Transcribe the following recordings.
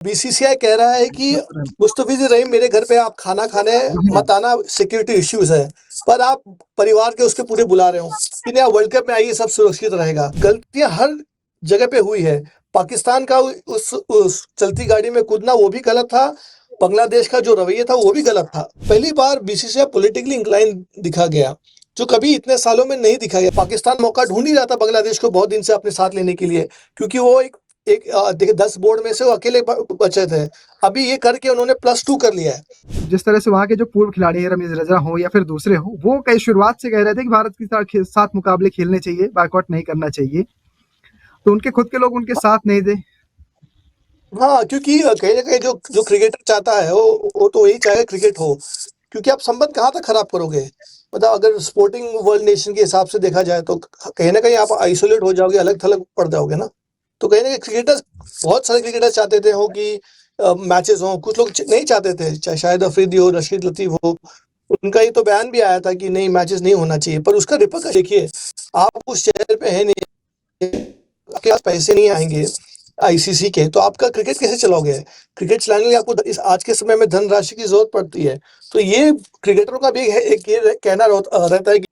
BCCI कह रहा है कि मुस्तफिजुर रहीम मेरे घर पे आप खाना खाने मत आना, सिक्योरिटी इश्यूज है, पर आप परिवार के उसके पूरे बुला रहे हो कि नहीं आप वर्ल्ड कप में आइए, सब सुरक्षित रहेगा। गलतियां हर जगह पे हुई है। पाकिस्तान का उस चलती गाड़ी में कूदना वो भी गलत था, बांग्लादेश का जो रवैया था वो भी गलत था। पहली बार बीसीसीआई पॉलिटिकली इंक्लाइन दिखा गया, जो कभी इतने सालों में नहीं दिखा गया। पाकिस्तान मौका ढूंढ ही रहा था बांग्लादेश को बहुत दिन से अपने साथ लेने के लिए, क्योंकि वो एक एक देखिए 10 बोर्ड में से वो अकेले बचे थे। अभी ये करके उन्होंने +2 कर लिया है। जिस तरह से वहाँ के जो पूर्व खिलाड़ी हैं, रमीज रजा हो या फिर दूसरे हो, वो कई शुरुआत से कह रहे थे कि भारत के साथ मुकाबले खेलने चाहिए, बायकॉट नहीं करना चाहिए, तो उनके खुद के लोग उनके साथ नहीं थे। हाँ, क्योंकि कहीं ना कहीं जो जो क्रिकेटर चाहता है वो तो यही चाहेगा क्रिकेट हो, क्योंकि आप संबंध कहाँ तक खराब करोगे। मतलब अगर स्पोर्टिंग वर्ल्ड नेशन के हिसाब से देखा जाए तो कहीं ना कहीं आप आइसोलेट हो जाओगे, अलग थलग पड़ जाओगे ना। तो कहीं ना कहीं क्रिकेटर्स, बहुत सारे क्रिकेटर्स चाहते थे हो कि मैचेस हों, कुछ लोग नहीं चाहते थे, चाहे शाहिद अफरीदी हो, रशीद लतीफ हो, उनका ये तो बयान भी आया था कि नहीं मैचेस नहीं होना चाहिए। पर उसका रिपॉर्ट देखिए, आप उस चेयर पे है नहीं, आपके पास पैसे नहीं आएंगे आईसीसी के, तो आपका क्रिकेट कैसे चलाओगे। क्रिकेट चलाने के लिए आपको इस आज के समय में धनराशि की जरूरत पड़ती है। तो ये क्रिकेटरों का भी एक ये कहना रहता है कि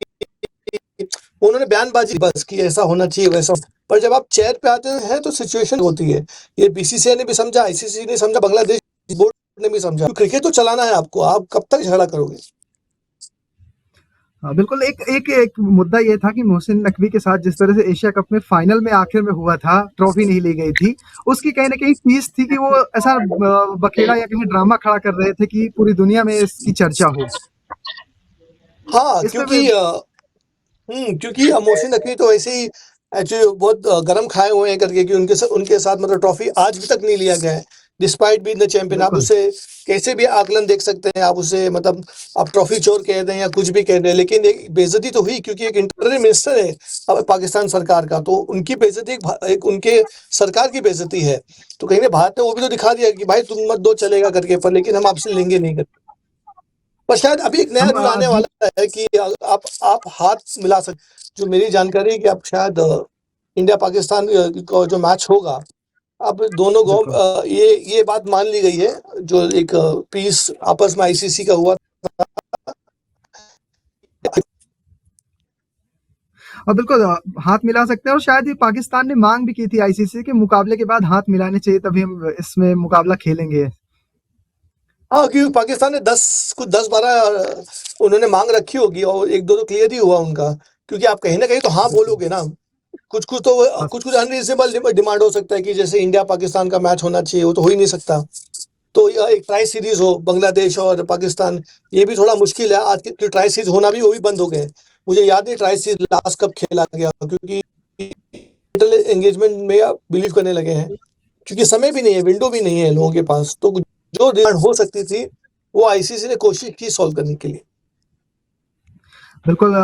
उन्होंने बयानबाजी बस कि ऐसा होना चाहिए वैसा, पर जब आप चेयर पे आते हैं तो सिचुएशन होती है। ये बीसीसीआई ने भी समझा, आईसीसी ने समझा, बांग्लादेश बोर्ड ने भी समझा। क्रिकेट तो चलाना है आपको, आप कब तक झगड़ा करोगे। हाँ, बिल्कुल। एक मुद्दा ये था कि मोहसिन नकवी के साथ जिस तरह से एशिया कप में फाइनल में आखिर में हुआ था, ट्रॉफी नहीं ली गई थी, उसकी कहीं न कहीं फीस थी कि वो ऐसा बखेड़ा या कहीं ड्रामा खड़ा कर रहे थे कि पूरी दुनिया में इसकी चर्चा हो। हाँ, इस पे वे क्योंकि मोहसिन नकवी तो वैसे ही एक्चुअली बहुत गरम खाए हुए हैं करके कि उनके साथ मतलब ट्रॉफी आज भी तक नहीं लिया गया है, डिस्पाइट बीइंग द चैंपियन। आप बिल्कुल। उसे कैसे भी आकलन देख सकते हैं, आप उसे मतलब आप ट्रॉफी चोर कह दें या कुछ भी कह दें, लेकिन एक बेइज्जती तो हुई, क्योंकि एक इंटरिम मिनिस्टर है अब पाकिस्तान सरकार का, तो उनकी बेइज्जती एक उनके सरकार की बेइज्जती है। तो कहीं ना भारत ने वो भी तो दिखा दिया कि भाई तुम मत दो चलेगा करके, पर लेकिन हम आपसे लेंगे नहीं करके। पर शायद अभी एक नया हम रूल आने वाला है कि आप हाथ मिला सकते। जो मेरी जानकारी है कि अब शायद इंडिया पाकिस्तान का जो मैच होगा, अब दोनों बिल्कुल। ये बात मान ली गई है, जो एक पीस आपस में आईसीसी का हुआ। और बिल्कुल हाथ मिला सकते हैं, और शायद ये पाकिस्तान ने मांग भी की थी आईसीसी के मुकाबले के बाद हाथ मिलाने चाहिए, तभी हम इसमें मुकाबला खेलेंगे। हाँ, क्योंकि पाकिस्तान ने 10 कुछ 10 12 उन्होंने मांग रखी होगी, और एक दो तो क्लियर ही हुआ उनका, क्योंकि आप कहीं ना कहीं तो हाँ बिल्कुल। बोलोगे ना। कुछ कुछ तो हाँ, कुछ कुछ अनरीजनेबल डिमांड हो सकता है कि जैसे इंडिया पाकिस्तान का मैच होना चाहिए, वो तो हो ही नहीं सकता। तो यह एक ट्राई सीरीज हो बांग्लादेश और पाकिस्तान, ये भी थोड़ा मुश्किल है। आज की ट्राई सीरीज होना भी वो भी बंद हो गए। मुझे याद नहीं ट्राई सीरीज लास्ट कब खेला गया, क्योंकि एंगेजमेंट में बिलीव करने लगे हैं, क्योंकि समय भी नहीं है, विंडो भी नहीं है लोगों के पास। तो जो डिमांड हो सकती थी वो आईसीसी ने कोशिश की सॉल्व करने के लिए। बिल्कुल।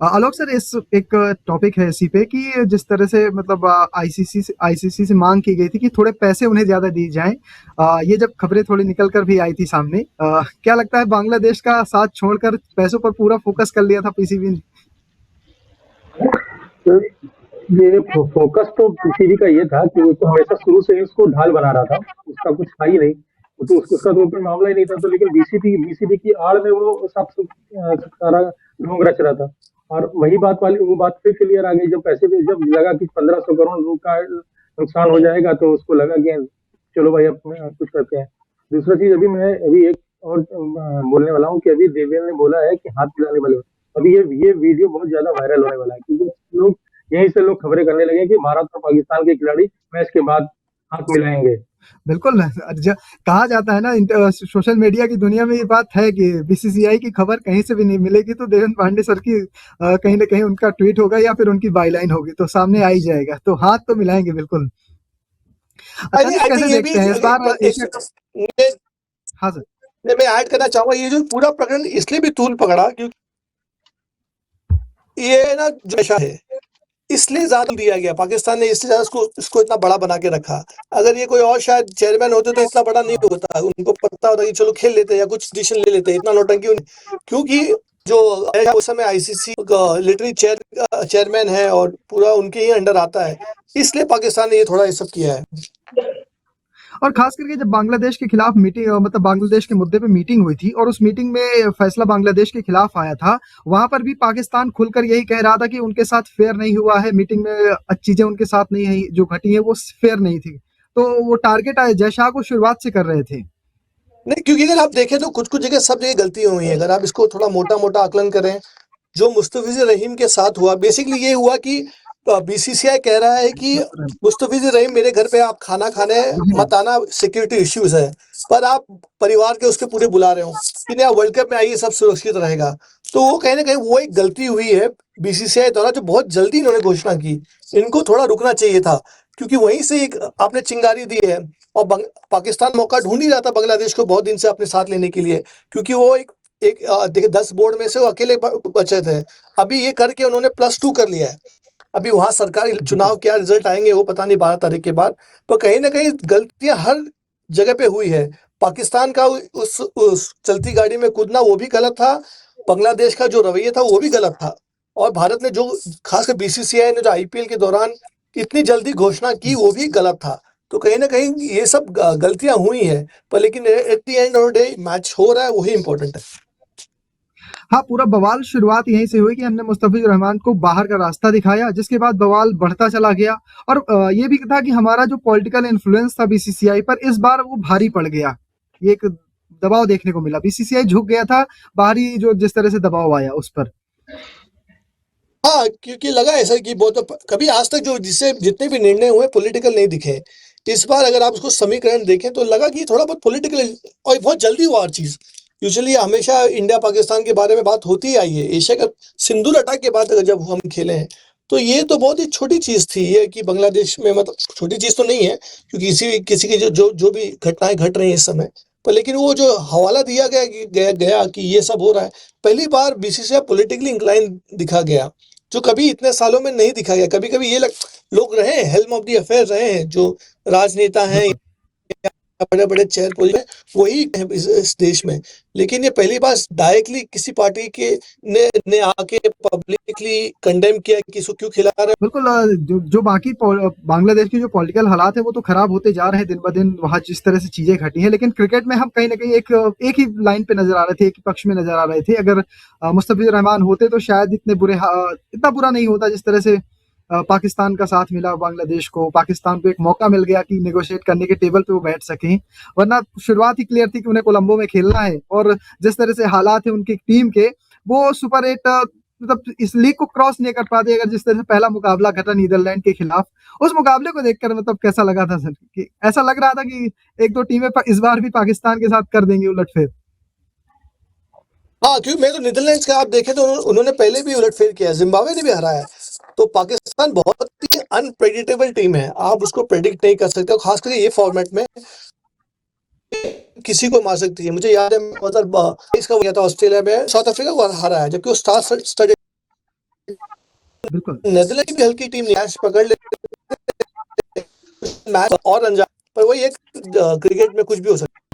आलोक सर, इस एक टॉपिक है इसी पे कि जिस तरह से मतलब आईसीसी से मांग की गई थी कि थोड़े पैसे उन्हें ज्यादा दिए जाएं, ये जब खबरें थोड़ी निकल कर भी आई थी सामने, क्या लगता है बांग्लादेश का साथ छोड़कर पैसों पर पूरा फोकस कर लिया था पीसीबी ने? तो ये फोकस तो पीसीबी का ये था कि वो तो हमेशा शुरू से ही उसको ढाल बना रहा था, उसका कुछ था ही नहीं। वो तो उसका तो कोई मामला ही नहीं था। तो लेकिन बीसीबी की आड़ में वो सारा ढोंग रच रहा था। और वही बात वाली वो बात फिर क्लियर आ गई, जब पैसे भी जब लगा कि 1500 करोड़ का नुकसान हो जाएगा, तो उसको लगा कि चलो भाई अब कुछ करते हैं। दूसरा चीज, अभी एक और बोलने वाला हूँ कि अभी देवेंद्र ने बोला है कि हाथ मिलाने वाले। अभी ये वीडियो बहुत ज्यादा वायरल होने वाला है, क्योंकि लोग यहीं से लोग खबरें करने लगे कि भारत और पाकिस्तान के खिलाड़ी मैच के बाद हाथ मिलाएंगे। बिल्कुल। कहा जाता है ना, सोशल मीडिया की दुनिया में ये बात है कि बीसीसीआई की खबर कहीं से भी नहीं मिलेगी तो देवेंद्र पांडे सर की कहीं ना कहीं उनका ट्वीट होगा या फिर उनकी बाईलाइन होगी तो सामने आ ही जाएगा, तो हाथ तो मिलाएंगे बिल्कुल। अच्छा जी, आई कैसे थिंक ये भी देखते हैं इस बार एशिया कप? हाँ सर। मैं ऐड करना चाहूंगा, ये जो पूरा प्रकरण इसलिए भी तूल पकड़ा क्योंकि ये ना जो नशा है, इसलिए ज्यादा दिया गया पाकिस्तान ने, इसलिए ज्यादा इसको इतना बड़ा बना के रखा। अगर ये कोई और शायद चेयरमैन होते तो इतना बड़ा नहीं होता, उनको पता होता कि चलो खेल लेते या कुछ डिसीजन ले लेते, इतना नौटंकी क्योंकि जो उस समय आईसीसी लिटरी चेयरमैन है और पूरा उनके ही अंडर आता है, इसलिए पाकिस्तान ने ये थोड़ा ये सब किया है। और खास करके जब बांग्लादेश के खिलाफ मीटिंग मतलब बांग्लादेश के मुद्दे पे मीटिंग हुई थी और उस मीटिंग में फैसला बांग्लादेश के खिलाफ आया था, वहां पर भी पाकिस्तान खुलकर यही कह रहा था कि उनके साथ फेयर नहीं हुआ है, मीटिंग में चीजें उनके साथ नहीं है, जो घटी है वो फेयर नहीं थी। तो वो टारगेट जय शाह को शुरुआत से कर रहे थे। नहीं, क्योंकि अगर आप देखें तो कुछ कुछ जगह सब जगह गलती हुई है। अगर आप इसको थोड़ा मोटा मोटा आकलन करें, जो मुस्तफिजुर रहीम के साथ हुआ, बेसिकली ये हुआ कि बीसीसीआई कह रहा है कि मुस्तफिजुर रहीम मेरे घर पे आप खाना खाने मत आना, सिक्योरिटी इश्यूज है, पर आप परिवार के उसके पूरे बुला रहे हो कि नहीं आप वर्ल्ड कप में आइए, सब सुरक्षित रहेगा। तो वो कहीं ना कहीं वो एक गलती हुई है बीसीसीआई द्वारा, जो बहुत जल्दी इन्होंने घोषणा की। इनको थोड़ा रुकना चाहिए था, क्योंकि वहीं से एक आपने चिंगारी दी है। और पाकिस्तान मौका ढूंढ ही रहा था बांग्लादेश को बहुत दिन से अपने साथ लेने के लिए, क्योंकि वो एक एक देखिए 10 बोर्ड में से वो अकेले बचे थे। अभी ये करके उन्होंने +2 कर लिया है। अभी वहां सरकारी चुनाव क्या रिजल्ट आएंगे वो पता नहीं 12 तारीख के बाद। तो कहीं ना कहीं गलतियां हर जगह पे हुई है। पाकिस्तान का उस चलती गाड़ी में कूदना वो भी गलत था, बांग्लादेश का जो रवैया था वो भी गलत था। और भारत ने जो खासकर बीसीसीआई ने जो आईपीएल के दौरान इतनी जल्दी घोषणा की वो भी गलत था। तो कहीं ना कहीं ये सब गलतियां हुई हैं, पर लेकिन at the end of the day match हो रहा है, वही इंपॉर्टेंट है। हाँ, पूरा बवाल शुरुआत यहीं से हुई कि हमने मुस्तफिजुर रहमान को बाहर का रास्ता दिखाया, जिसके बाद बवाल बढ़ता चला गया। और ये भी था कि हमारा जो पॉलिटिकल इन्फ्लुएंस था बीसीसीआई पर, इस बार वो भारी पड़ गया। ये एक दबाव देखने को मिला, बीसीसीआई झुक गया था, बाहरी जो जिस तरह से दबाव आया उस पर। हाँ, क्योंकि लगा ऐसा कि बहुत कभी आज तक जो जिससे जितने भी निर्णय हुए पॉलिटिकल नहीं दिखे। इस बार अगर आप उसको समीकरण देखें तो लगा कि थोड़ा बहुत पॉलिटिकल, और बहुत जल्दी हुआ हर चीज। यूजुअली हमेशा इंडिया पाकिस्तान के बारे में बात होती ही आई है। एशिया कप सिंदूर अटैक के बाद अगर जब हम खेले हैं, तो ये तो बहुत ही छोटी चीज थी ये, कि बांग्लादेश में, मतलब छोटी चीज तो नहीं है, क्योंकि किसी की जो भी घटनाएं घट रही है इस समय पर, लेकिन वो जो हवाला दिया गया कि ये सब हो रहा है, पहली बार बीसीसीआई पॉलिटिकली इंक्लाइन दिखा गया, जो कभी इतने सालों में नहीं दिखा गया। कभी कभी ये लोग रहे हैं, हेल्म ऑफ द अफेयर रहे हैं, जो राजनेता हैं, बड़े बड़े चेयर पोजीशन वही है इस देश में। लेकिन ये पहली बार डायरेक्टली किसी पार्टी के ने आके पब्लिकली कंडेम किया कि इसको क्यों खिला रहे बिल्कुल। जो बाकी बांग्लादेश की जो पॉलिटिकल हालात है वो तो खराब होते जा रहे हैं दिन ब दिन, वहाँ जिस तरह से चीजें घटी हैं। लेकिन क्रिकेट में हम कहीं ना कहीं एक ही लाइन पे नजर आ रहे थे, एक ही पक्ष में नजर आ रहे थे। अगर मुस्तफिजुर रहमान होते तो शायद इतना बुरा नहीं होता जिस तरह से पाकिस्तान का साथ मिला बांग्लादेश को। पाकिस्तान को एक मौका मिल गया कि नेगोशिएट करने के टेबल पे वो बैठ सकें, वरना शुरुआत ही क्लियर थी कि उन्हें कोलंबो में खेलना है। और जिस तरह से हालात है उनकी टीम के, वो सुपर 8 मतलब इस लीग को क्रॉस नहीं कर पाते। अगर जिस तरह से पहला मुकाबला घटा नीदरलैंड के खिलाफ, उस मुकाबले को देखकर मतलब कैसा लगा था सर, कि ऐसा लग रहा था कि एक दो टीमें इस बार भी पाकिस्तान के साथ कर देंगी उलटफेर। हाँ, क्योंकि मैं तो नीदरलैंड्स का आप देखें तो उन्होंने पहले भी उलटफेर किया है, जिम्बाब्वे ने भी हराया है। तो पाकिस्तान बहुत ही अनप्रेडिक्टेबल टीम है, आप उसको प्रेडिक्ट नहीं कर सकते, और खास करके ये फॉर्मेट में किसी को मार सकती है। मुझे याद है 2022 का गया था ऑस्ट्रेलिया में, साउथ अफ्रीका को हराया है, जबकि वो स्टार स्टडेड। बिल्कुल। नेदरलैंड की भी हल्की टीम मैच पकड़ ले, मैच और अनजान, पर वही एक क्रिकेट में कुछ भी हो सकता है।